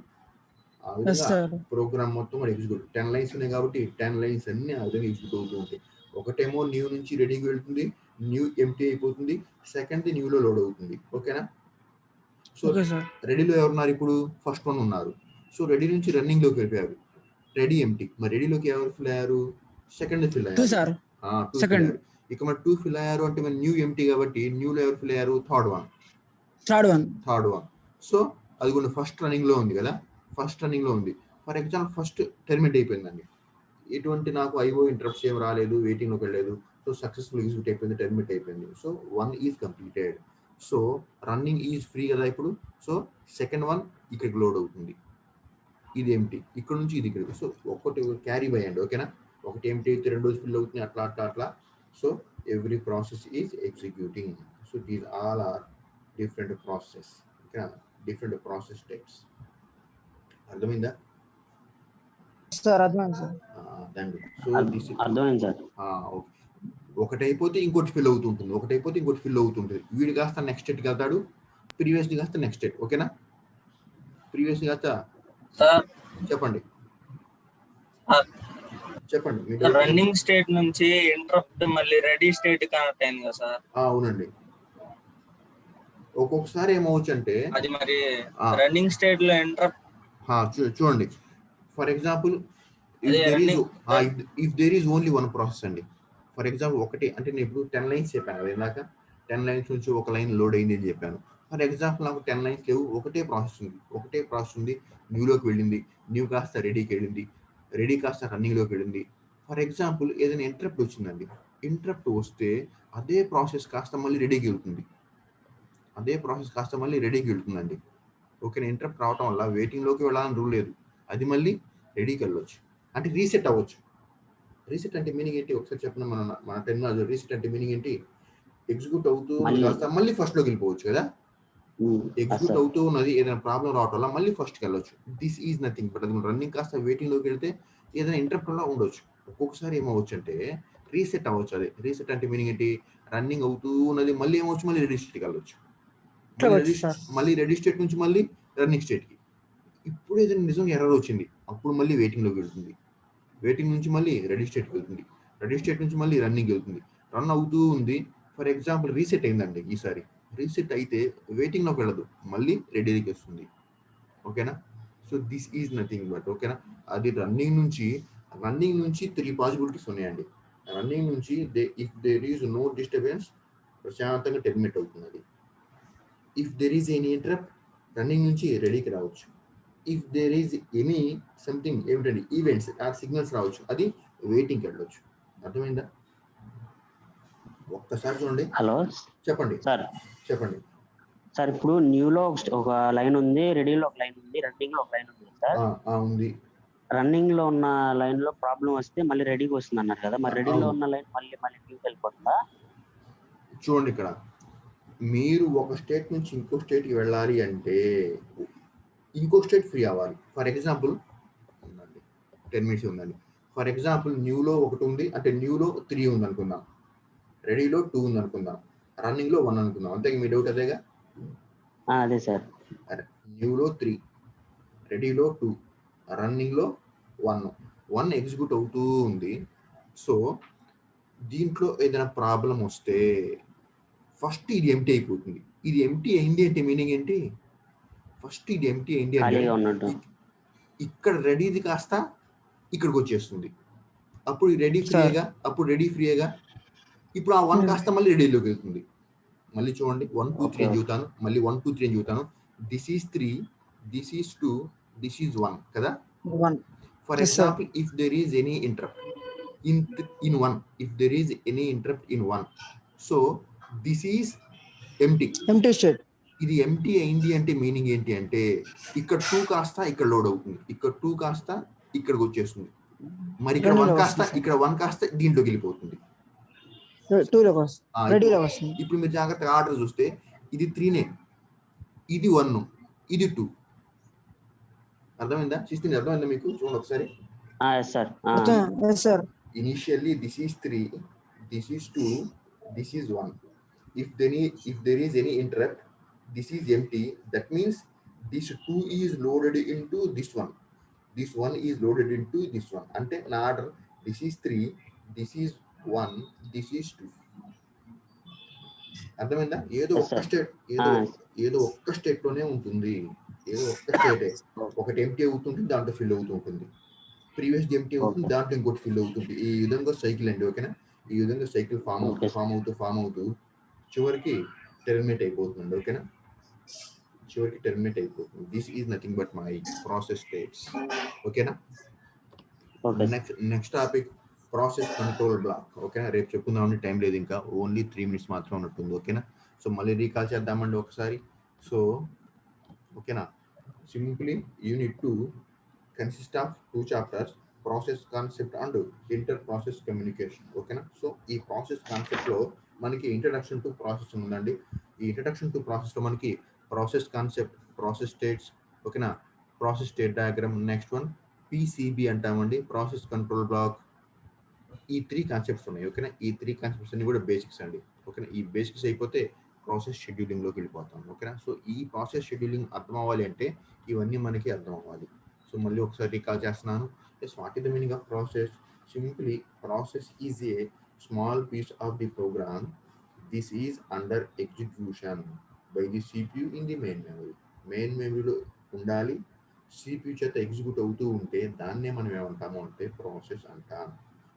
ఆ విధంగా ప్రోగ్రామ్ మొత్తం కూడా ఎగ్జిక్యూట్, 10 లైన్స్ ఉన్నాయి కాబట్టి 10 లైన్స్ అన్ని ఆ విధంగా ఎగ్జిక్యూట్ అవుతూ ఉంటాయి. ఒకటేమో న్యూ నుంచి రెడీకి వెళ్తుంది, న్యూ ఎంటీ అయిపోతుంది, సెకండ్ న్యూలో లోడ్ అవుతుంది. ఓకేనా, సో రెడీలో ఎవరున్నారు ఇప్పుడు, ఫస్ట్ వన్ ఉన్నారు. సో రెడీ నుంచి రన్నింగ్ లోకి వెళ్ళిపోయారు, రెడీ ఎంటీ. మరి రెడీలోకి ఎవరు ఫిల్ అయ్యారు, సెకండ్ ఫిల్ అయ్యారు. ఇక మరి 2 ఫిల్ అయ్యారు అంటే మరి న్యూ ఎంటీ కాబట్టి న్యూలో ఎవరు ఫిల్ అయ్యారు, థర్డ్ వన్. సో అది కూడా ఫస్ట్ రన్నింగ్ లో ఉంది కదా, ఫస్ట్ రన్నింగ్ లో ఉంది. ఫర్ ఎగ్జాంపుల్ ఫస్ట్ టెర్మినేట్ అయిపోయిందండి, ఎటువంటి నాకు IO ఇంటరప్ట్స్ ఏం రాలేదు, వెయిటింగ్ లోకి వెళ్ళలేదు. సో సక్సెస్ఫుల్ ఎగ్జిక్యూట్ అయిపోయింది, టెర్మినేట్ అయిపోయింది. So 1 is completed. So running is free కదా ఇప్పుడు. సో సెకండ్ వన్ ఇక్కడికి లోడ్ అవుతుంది, ఇది ఎంటీ, ఇక్కడ నుంచి ఇది ఇక్కడికి. సో ఒకటి క్యారీ బై అండి. ఓకేనా, ఒకటి ఎంటీ అయితే రెండు ఫిల్ అవుతుంది, అట్లా. So every process is executing. So these all are different process. ఓకేనా, డిఫరెంట్ ప్రాసెస్ టైప్స్. అర్థమైందా? ఒకటి అయిపోతే ఇంకోటి ఫిల్ అవుతుంటుంది, వీడి కాస్త నెక్స్ట్ స్టేట్కి వెళ్తాడు, ప్రీవియస్ కాస్త నెక్స్ట్ స్టేట్. ఓకేనా, ప్రీవియస్ గా సార్ చెప్పండి చెప్పండి మీ రన్నింగ్ స్టేట్ నుంచి ఇంటరప్ట్ మళ్ళీ రెడీ స్టేట్ కనెక్ట్ అయింది కదా సార్. అవునండి. ఒక్కొక్కసారి ఏమవచ్చు అంటే అది మరి రన్నింగ్ స్టేట్ లో ఇంటరప్ట్ చూడండి, for example if there is only one process అండి. ఫర్ ఎగ్జాంపుల్ ఒకటి అంటే నేను ఇప్పుడు 10 లైన్స్ చెప్పాను కదా ఇందాక, 10 లైన్స్ నుంచి ఒక లైన్ లోడ్ అయింది అని చెప్పాను. ఫర్ ఎగ్జాంపుల్ నాకు 10 లైన్స్ లేవు, ఒకటే ప్రాసెస్ ఉంది. న్యూలోకి వెళ్ళింది, న్యూ కాస్త రెడీకి వెళ్ళింది, రెడీ కాస్త రన్నింగ్లోకి వెళ్ళింది. ఫర్ ఎగ్జాంపుల్ ఏదైనా ఇంటరప్ట్ వచ్చిందండి, ఇంటరప్ట్ వస్తే అదే ప్రాసెస్ కాస్త మళ్ళీ రెడీకి వెళ్తుందండి. ఓకేనా? ఇంటరప్ట్ రావటం వల్ల వెయిటింగ్లోకి వెళ్ళాలని రూల్ లేదు, అది మళ్ళీ రెడీకి వెళ్ళొచ్చు, అంటే రీసెట్ అవ్వచ్చు. రీసెట్ అంటే మీనింగ్ ఏంటి ఒకసారి చెప్పండి. మన టెక్నాలజీ రీసెట్ అంటే మీనింగ్ ఏంటి? ఎగ్జిక్యూట్ అవుతూ కాస్త మళ్ళీ ఫస్ట్లోకి వెళ్ళిపోవచ్చు కదా. ఎగ్జిక్యూట్ అవుతూ ఉన్నది ఏదైనా ప్రాబ్లం రావటం వల్ల మళ్ళీ ఫస్ట్కి వెళ్ళొచ్చు. దిస్ ఈజ్ నథింగ్ బట్ అది రన్నింగ్ కాస్త వెయిటింగ్లోకి వెళ్తే ఏదైనా ఇంటరప్ట్ వల్ల ఉండొచ్చు. ఒక్కొక్కసారి ఏమవచ్చు అంటే రీసెట్ అవ్వచ్చు. అదే రీసెట్ అంటే మీనింగ్ ఏంటి? రన్నింగ్ అవుతూ ఉన్నది మళ్ళీ ఏమవచ్చు, మళ్ళీ రెడీ స్టేట్కి వెళ్ళొచ్చు, మళ్ళీ రెడీ స్టేట్ నుంచి మళ్ళీ రన్నింగ్ స్టేట్కి. ఇప్పుడు ఏదైనా నిజంగా ఎర్రర్ వచ్చింది, అప్పుడు మళ్ళీ వెయిటింగ్లోకి వెళ్తుంది, వెయిటింగ్ నుంచి మళ్ళీ రెడీ స్టేట్కి వెళ్తుంది, రెడీ స్టేట్ నుంచి మళ్ళీ రన్నింగ్ వెళ్తుంది, రన్ అవుతూ ఉంది. ఫర్ ఎగ్జాంపుల్ రీసెట్ అయిందండి, ఈసారి రీసెట్ అయితే వెయిటింగ్లోకి వెళ్ళదు, మళ్ళీ రెడీకి వస్తుంది. ఓకేనా? So this is nothing but ఓకేనా, అది రన్నింగ్ నుంచి 3 పాసిబిలిటీస్ ఉన్నాయండి. రన్నింగ్ నుంచి if there is no disturbance ప్రశాంతంగా టెర్మినేట్ అవుతుంది అది. If there is any interrupt running నుంచి రెడీకి రావచ్చు. If there is any something ఏమిటండి ఈవెంట్స్ ఆ సిగ్నల్స్ రావచ్చు, అది వెయిటింగ్కి వెళ్ళొచ్చు. అర్థమైందా? ఒక్కసారి చూడండి. హలో చెప్పండి సార్. ఇప్పుడు న్యూలో ఒక లైన్ ఉంది, రెడీలో ఒక లైన్ ఉంది, రన్నింగ్ లో ఒక లైన్ ఉంది సార్. ఉంది. రన్నింగ్ లో ఉన్న లైన్ లో ప్రాబ్లం వస్తే మళ్ళీ రెడీకి వస్తుంది అన్నారు కదా, మరి రెడీలో ఉన్న లైన్ మళ్ళీ న్యూకి వెళ్ళిపోతుందా? చూడండి, ఇక్కడ మీరు ఒక స్టేట్ నుంచి ఇంకో స్టేట్కి వెళ్ళాలి అంటే ఇంకో స్టేట్ ఫ్రీ అవ్వాలి. ఫర్ ఎగ్జాంపుల్ 10 మినిట్స్ ఉందండి. ఫర్ ఎగ్జాంపుల్ న్యూలో 1 ఉంది అంటే న్యూలో 3 ఉంది అనుకుందాం, రెడీలో 2 ఉంది అనుకుందాం, రన్నింగ్లో 1 అనుకుందాం. అంతే మీ డౌట్ అదేగా? అదే సార్. న్యూలో 3, రెడీలో 2, రన్నింగ్లో 1 ఎగ్జిక్యూట్ అవుతూ ఉంది. సో దీంట్లో ఏదైనా ప్రాబ్లం వస్తే ఫస్ట్ ఇది ఎంటీ అయిపోతుంది. ఇది ఎంటీ అయింది అంటే మీనింగ్ ఏంటి? ఫస్ట్ ఇది ఎంటీ అయింది అంటే ఇక్కడ రెడీది కాస్త ఇక్కడికి వచ్చేస్తుంది, అప్పుడు రెడీ ఫ్రీగా. ఇప్పుడు ఆ 1 కాస్త మళ్ళీ రెడీలోకి వెళ్తుంది. మళ్ళీ చూడండి, 1 2 3 అని చూతాను, మళ్ళీ 1 2 3 అని చూతాను. This is 3, this is 2, this is 1 కదా. For example if there is any interrupt in 1, if there is any interrupt in 1, so this is empty state. ఇది ఎంటీ అయింది అంటే మీనింగ్ ఏంటి అంటే ఇక్కడ 2 కాస్త ఇక్కడ లోడ్ అవుతుంది, ఇక్కడ 2 కాస్త ఇక్కడికి వచ్చేస్తుంది, మరి ఇక్కడ 1 కాస్త దీంట్లోకి వెళ్ళిపోతుంది. ఇప్పుడు మీరు జాగ్రత్తగా ఆర్డర్ చూస్తే ఇది 3నే, ఇది 1, ఇది 2. అర్థమైందా? 16 అర్థమైందా మీకు? చూడండి ఒకసారి. Initially this is 3, this is 2, this is 1. If there is any interrupt, this is empty. That means this 2 is loaded into this 1. This 1 is loaded into this 1. Ante na order this is 3, this is 1, this is 2. అర్థమైందా? ఏదో ఒక్క state లోనే ఉంటుంది, ఏదో ఒక్క స్టేటే. ఒకటి empty అవుతుంటుంది, దాంట్లో ఫిల్ అవుతూ ఉంటుంది, ప్రీవియస్ ఎంటీ అవుతుంది, దాంట్లో ఇంకోటి ఫిల్ అవుతుంది. ఈ విధంగా సైకిల్ అండి. ఓకేనా? ఈ విధంగా సైకిల్ ఫామ్ అవుతూ చివరికి టెర్మినేట్ అయిపోతుంది. ఓకేనా? చివరికి టెర్మినేట్ అయిపోతుంది. This is nothing but my process states. ఓకేనా? Next topic process control block. ఓకేనా? రేపు చెప్పుకుందామండి, టైం లేదు, ఇంకా ఓన్లీ 3 మినిట్స్ మాత్రం ఉన్నట్టుంది. ఓకేనా? సో మళ్ళీ రీకాల్ చేద్దామండి ఒకసారి. సో ఓకేనా, simply unit 2 consist of 2 chapters, process concept and inter process communication. ఓకేనా? సో ఈ ప్రాసెస్ కాన్సెప్ట్ లో మనకి ఇంట్రడక్షన్ టు ప్రాసెస్ ఉందండి. ఈ ఇంట్రడక్షన్ టు ప్రాసెస్ లో మనకి ప్రాసెస్ కాన్సెప్ట్, ప్రాసెస్ స్టేట్స్, ఓకేనా, process state diagram, next one PCB అంటామండి, ప్రాసెస్ కంట్రోల్ బ్లాక్. ఈ 3 కాన్సెప్ట్స్ ఉన్నాయి. ఓకేనా? ఈ 3 కాన్సెప్ట్స్ అన్ని కూడా బేసిక్స్ అండి. ఓకేనా? ఈ బేసిక్స్ అయిపోతే ప్రాసెస్ షెడ్యూలింగ్లోకి వెళ్ళిపోతాం. ఓకేనా? సో ఈ ప్రాసెస్ షెడ్యూలింగ్ అర్థం అవ్వాలి అంటే ఇవన్నీ మనకి అర్థం అవ్వాలి. సో మళ్ళీ ఒకసారి రికాల్ చేస్తున్నాను. What is the meaning of process? Simply process is a small piece of the program. This is under execution by the CPU in the main memory. Main మెమరీలో ఉండాలి, CPU చేత ఎగ్జిక్యూట్ అవుతూ ఉంటే దాన్నే మనం ఏమంటాము అంటే ప్రాసెస్ అంటాం.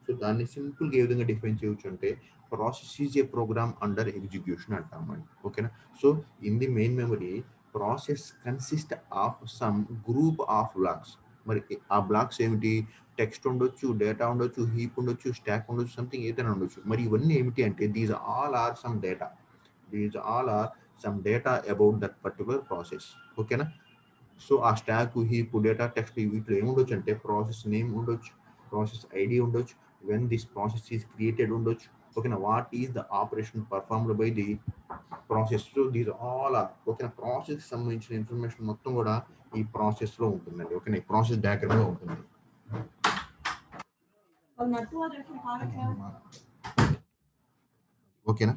సో దాన్ని సింపుల్గా ఏ విధంగా డిఫైన్ చేయొచ్చు అంటే process is a program under execution అంటామండి. ఓకేనా? So in the main memory process consist of some group of blocks. మరి ఆ బ్లాక్స్ ఏమిటి? టెక్స్ట్ ఉండొచ్చు, డేటా ఉండొచ్చు, హీప్ ఉండొచ్చు, స్టాక్ ఉండొచ్చు, సంథింగ్ ఏదైనా ఉండొచ్చు. మరి ఇవన్నీ ఏమిటి అంటే these all are some data. These all are some data about that particular process. ఓకేనా? సో ఆ స్టాక్, హీప్, డేటా, టెక్స్ట్ వీటిలో ఏముండొచ్చు అంటే ప్రాసెస్ నేమ్ ఉండొచ్చు, ప్రాసెస్ ఐడి ఉండొచ్చు, when this process is created ఉండొచ్చు. ఓకేనా? What is the operation performed by the process. So these all are ఓకేనా ప్రాసెస్ సంబంధించిన ఇన్ఫర్మేషన్ మొత్తం కూడా ఈ ప్రాసెస్ లో ఉంటుందండి. ఓకేనా? ఈ ప్రాసెస్ డయాగ్రామ్ లో ఉంటుంది. ఓకేనా?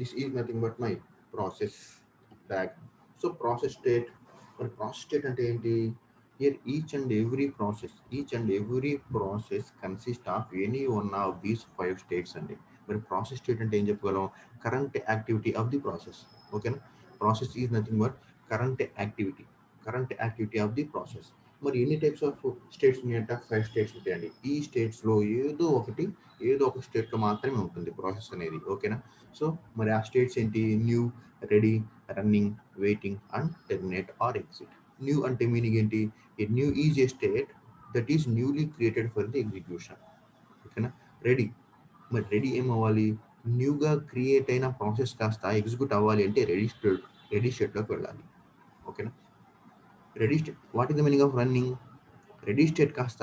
This is nothing but my process diagram. So process state. మరి ప్రాసెస్ స్టేట్ అంటే ఏంటి? Here each and every process consists of any one of these 5 states అండి. మరి ప్రాసెస్ స్టేట్ అంటే ఏం చెప్పగలం? Current activity of the process. ఓకేనా? Process is nothing but current activity of the process. మరి ఎన్ని టైప్స్ ఆఫ్ స్టేట్స్ ఉన్నాయంట? 5 states ఉంటాయండి. ఈ స్టేట్స్ లో ఏదో ఒక స్టేట్ లో మాత్రమే ఉంటుంది ప్రాసెస్ అనేది. ఓకేనా? సో మరి ఆ స్టేట్స్ ఏంటి? New, ready, running, waiting and terminate or exit. New అంటే మీనింగ్ ఏంటి? A new is a state that is newly created for the execution. ఓకేనా? రెడీ. మరి రెడీ ఏమవ్వాలి? న్యూగా క్రియేట్ అయిన ప్రాసెస్ కాస్త ఎగ్జిక్యూట్ అవ్వాలి అంటే రెడీ స్టేట్లోకి వెళ్ళాలి. ఓకేనా? Ready state. What is the meaning of running? Ready state కాస్త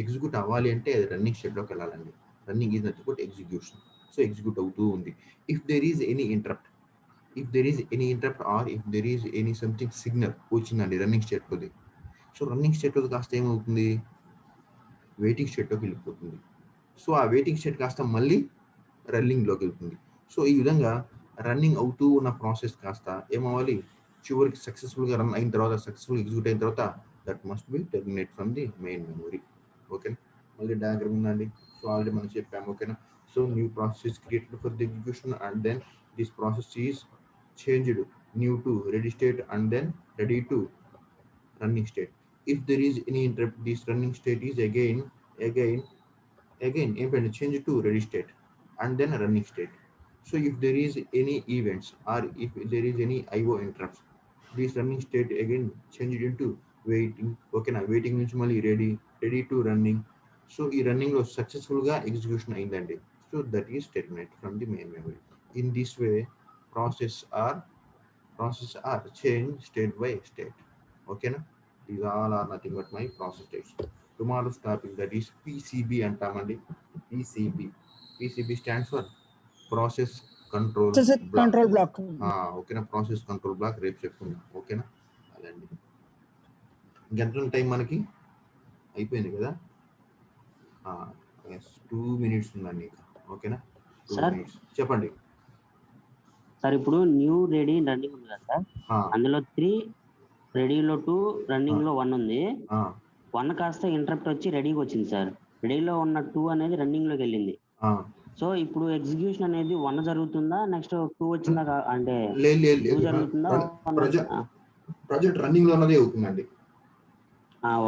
ఎగ్జిక్యూట్ అవ్వాలి అంటే అది రన్నింగ్ స్టేట్లోకి వెళ్ళాలండి. Running is nothing but execution. So execute అవుతూ ఉంది. If there is any interrupt or if there is any something signal వచ్చిందండి running స్టేట్లోది. సో రన్నింగ్ స్టేట్లో కాస్త ఏమవుతుంది? వెయిటింగ్ స్టేట్లోకి వెళ్ళిపోతుంది. సో ఆ వెయిటింగ్ స్టేట్ కాస్త మళ్ళీ రన్నింగ్లోకి వెళ్తుంది. సో ఈ విధంగా రన్నింగ్ అవుతూ ఉన్న ప్రాసెస్ కాస్త ఏమవ్వాలి? చివరికి సక్సెస్ఫుల్గా రన్ అయిన తర్వాత, సక్సెస్ఫుల్ ఎగ్జిక్యూట్ అయిన తర్వాత that must be terminate from the main memory. ఓకేనా? మళ్ళీ డయాగ్రామ్ ఉందండి. సో ఆల్రెడీ మనం చెప్పాము. ఓకేనా? So new process is created for the execution and then this process is changed new to ready state and then ready to running state. If there is any interrupt, this running state is again change to ready state and then running state. So if there is any events or if there is any IO interrupts, this running state again changed into waiting. Okay, now waiting means mali ready to running. So ఈ running లో successful గా execution అయిందండి. So that is terminate from the main memory. In this way, process are changed state by state. Okay, na? These all are nothing but my process states. Tomorrow's topic that is PCB అంటామండి. PCB stands for process control block. Control block. ఓకేనా? Process control block రేపు చెప్పుకుందాం. ఓకేనా? అదండి. ఇంకెంత time మనకి అయిపోయింది కదా? 2 minutes ఉందండి ఇంకా. ఓకేనా? 2 minutes. చెప్పండి సార్. ఇప్పుడు న్యూ, రెడీ, రన్నింగ్ ఉంది కదా సార్, అందులో 3, రెడీలో 2, రన్నింగ్ లో 1 ఉంది. 1 కాస్త ఇంటరప్ట్ వచ్చి రెడీకి వచ్చింది సార్. రెడీలో ఉన్న 2 అనేది రన్నింగ్ లోకి వెళ్ళింది. సో ఇప్పుడు ఎగ్జిక్యూషన్ అనేది 1 జరుగుతుందా, నెక్స్ట్ 2 వచ్చిందా? అంటే 2 జరుగుతుందా? ప్రజెంట్ రన్నింగ్ లో ఉన్నదే అవుతుందండి.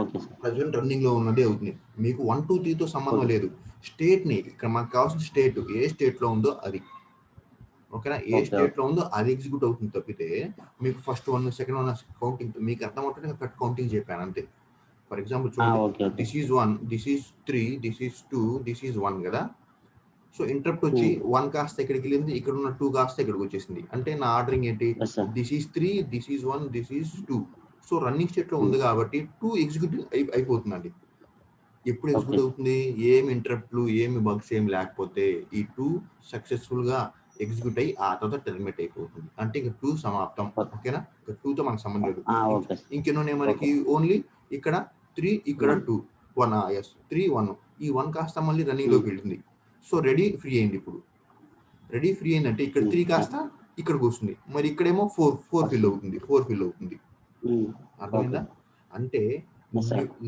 Okay sir. ప్రజెంట్ రన్నింగ్ లో ఉన్నదే అవుతుంది. మీకు 1, 2, 3 తో సంబంధం లేదు. స్టేట్ ని ఇక్కడ మనకు కావాల్సిన స్టేట్ ఏ స్టేట్ లో ఉందో అది. ఓకేనా? ఏ స్టేట్ లో ఉందో అది ఎగ్జిక్యూట్ అవుతుంది తప్పితే మీకు ఫస్ట్ 1, సెకండ్ 1 కౌంటింగ్ మీకు అర్థం అవుతుంది. కట్ కౌంటింగ్ చెప్పాను అంతే. ఫర్ ఎగ్జాంపుల్ చూడండి, this is 1, this is 3, this is 2, this is 1 కదా. సో ఇంటరప్ట్ వచ్చి 1 కాస్త ఇక్కడికి వెళ్ళింది, ఇక్కడ ఉన్న 2 కాస్త ఇక్కడికి వచ్చేసింది. అంటే నా ఆర్డరింగ్ ఏంటి? This is 3, this is 1, this is 2. So running state లో ఉంది కాబట్టి 2 ఎగ్జిక్యూట్ అయిపోతుందండి. ఎప్పుడు ఎగ్జిక్యూట్ అవుతుంది? ఏమి ఇంటరప్ట్లు, ఏమి బగ్స్ ఏమి లేకపోతే ఈ 2 సక్సెస్ఫుల్ గా ఎగ్జిక్యూట్ అయ్యి ఆ తర్వాత టెర్మినేట్ అయిపోతుంది. అంటే ఇంకా 2 సమాప్తం. ఓకేనా? ఇంకా 2 తో మనకు సంబంధం లేదు. ఇంకెన్నో మనకి ఓన్లీ ఇక్కడ 3, ఇక్కడ 2, 1. 3, 1. ఈ 1 కాస్త మళ్ళీ రన్నింగ్ లోకి వెళ్ళింది. సో రెడీ ఫ్రీ అయింది. ఇప్పుడు రెడీ ఫ్రీ అయిందంటే ఇక్కడ 3 కాస్త ఇక్కడికి వస్తుంది. మరి ఇక్కడేమో 4 ఫిల్ అవుతుంది, 4 ఫిల్ అవుతుంది. అర్థమైందా? అంటే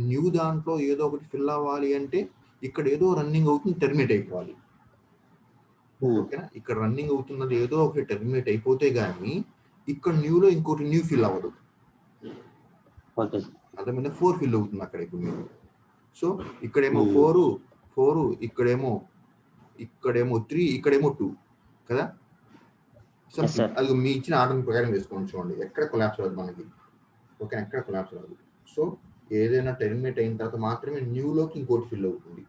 న్యూ దాంట్లో ఏదో ఒకటి ఫిల్ అవ్వాలి అంటే ఇక్కడ ఏదో రన్నింగ్ అవుతుంది, టెర్మినేట్ అయిపోవాలి. ఓకేనా? ఇక్కడ రన్నింగ్ అవుతున్నది ఏదో ఒకటి టెర్మినేట్ అయిపోతే గానీ ఇక్కడ న్యూలో ఇంకోటి న్యూ ఫిల్ అవ్వదు. అర్థమైందా? 4 ఫిల్ అవుతుంది అక్కడ ఇప్పుడు మీరు. సో ఇక్కడేమో 4 ఇక్కడేమో 3 ఇక్కడేమో 2 కదా. అది మీ ఇచ్చిన ఆర్డర్ ప్రకారం వేసుకోండి. చూడండి ఎక్కడ కొలాప్స్ అవ్వదు మనకి. ఓకే, ఎక్కడ కొలాప్స్ అవ్వదు. సో ఏదైనా టెర్మినేట్ అయిన తర్వాత మాత్రమే న్యూలోకి ఇంకోటి ఫిల్ అవుతుంది.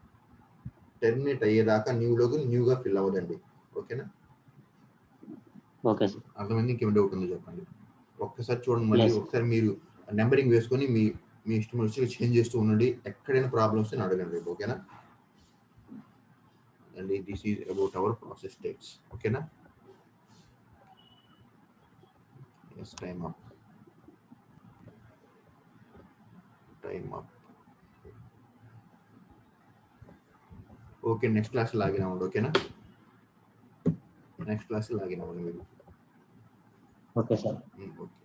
టెర్మినేట్ అయ్యేదాకా న్యూలోకి న్యూగా ఫిల్ అవ్వదండి. ఓకేనా? Okay sir. అర్థమైంది? ఇంకేం డౌట్ ఉందో చెప్పండి. ఒక్కసారి చూడండి, మళ్ళీ ఒకసారి మీరు నెంబరింగ్ వేసుకొని మీ ఇష్టం వచ్చి చేంజ్ చేస్తూ ఉండండి. ఎక్కడైనా ప్రాబ్లమ్స్ అని అడగండి. ఓకేనా? And this is about our process states. ఓకేనా? Yes, time up. Okay, next class login అవ్వండి. ఓకేనా? నెక్స్ట్ క్లాస్ లాగిన్ అవ్వండి మీరు. Okay sir. ఓకే.